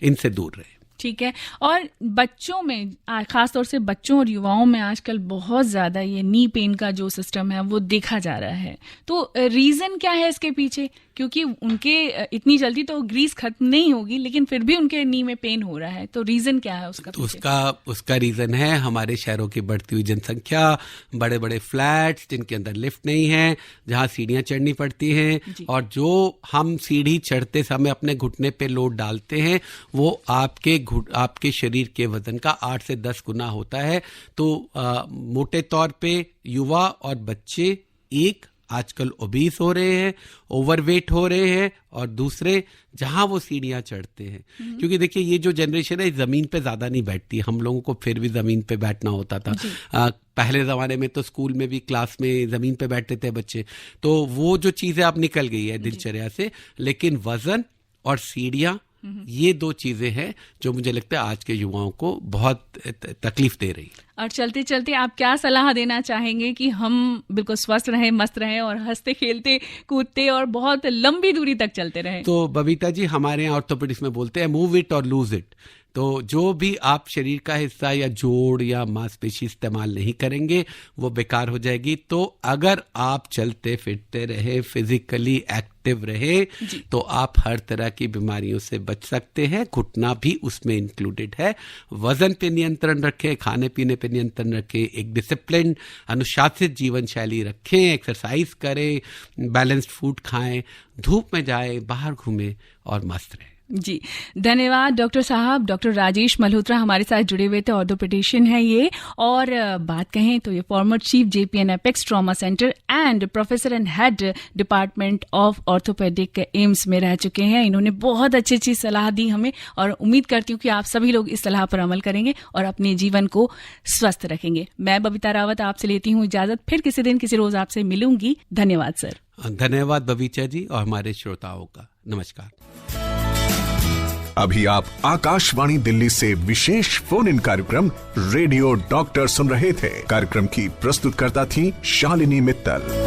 इनसे दूर रहें। ठीक है। और बच्चों में, खासतौर से बच्चों और युवाओं में आजकल बहुत ज़्यादा ये नी पेन का जो सिस्टम है वो देखा जा रहा है, तो रीज़न क्या है इसके पीछे? क्योंकि उनके इतनी जल्दी तो ग्रीस खत्म नहीं होगी, लेकिन फिर भी उनके नी में पेन हो रहा है, तो रीज़न क्या है उसका? तो उसका रीज़न है हमारे शहरों की बढ़ती हुई जनसंख्या, बड़े बड़े फ्लैट्स जिनके अंदर लिफ्ट नहीं है, जहाँ सीढ़ियाँ चढ़नी पड़ती हैं, और जो हम सीढ़ी चढ़ते समय अपने घुटने पे लोड डालते हैं वो आपके शरीर के वजन का 8 से 10 गुना होता है। तो मोटे तौर पे युवा और बच्चे एक आजकल ओबीस हो रहे हैं, ओवरवेट हो रहे हैं, और दूसरे जहां वो सीढ़ियां चढ़ते हैं, क्योंकि देखिए ये जो जनरेशन है जमीन पे ज्यादा नहीं बैठती। हम लोगों को फिर भी जमीन पे बैठना होता था। पहले जमाने में तो स्कूल में भी क्लास में जमीन पे बैठते थे बच्चे, तो वो जो चीजें अब निकल गई है दिनचर्या से। लेकिन वजन और सीढ़ियां, ये दो चीजें हैं जो मुझे लगता है आज के युवाओं को बहुत तकलीफ दे रही। और चलते चलते आप क्या सलाह देना चाहेंगे कि हम बिल्कुल स्वस्थ रहें, मस्त रहें और हंसते खेलते कूदते और बहुत लंबी दूरी तक चलते रहें? तो बबीता जी हमारे यहाँ ऑर्थोपेडिक्स में बोलते हैं मूव इट और लूज इट। तो जो भी आप शरीर का हिस्सा या जोड़ या मांसपेशी इस्तेमाल नहीं करेंगे वो बेकार हो जाएगी। तो अगर आप चलते फिरते रहे, फिजिकली एक्टिव रहे, तो आप हर तरह की बीमारियों से बच सकते हैं, घुटना भी उसमें इंक्लूडेड है। वजन पे नियंत्रण रखें, खाने पीने पे नियंत्रण रखें, एक डिसिप्लिन अनुशासित जीवन शैली रखें, एक्सरसाइज करें, बैलेंस्ड फूड खाएं, धूप में जाएं, बाहर घूमें और मस्त रहें। जी, धन्यवाद डॉक्टर साहब। डॉक्टर राजेश मल्होत्रा हमारे साथ जुड़े हुए थे, ऑर्थोपेडिशियन है ये, और बात कहें तो ये former chief JPN apex trauma centre and professor and head department of orthopaedic AIIMS में रह चुके हैं। इन्होंने बहुत अच्छी अच्छी सलाह दी हमें, और उम्मीद करती हूँ कि आप सभी लोग इस सलाह पर अमल करेंगे और अपने जीवन को स्वस्थ रखेंगे। मैं बबीता रावत आपसे लेती हूँ इजाजत, फिर किसी दिन किसी रोज आपसे मिलूंगी। धन्यवाद सर। धन्यवाद बबीचा जी और हमारे श्रोताओं का नमस्कार। अभी आप आकाशवाणी दिल्ली से विशेष फोन इन कार्यक्रम रेडियो डॉक्टर सुन रहे थे। कार्यक्रम की प्रस्तुतकर्ता थी शालिनी मित्तल।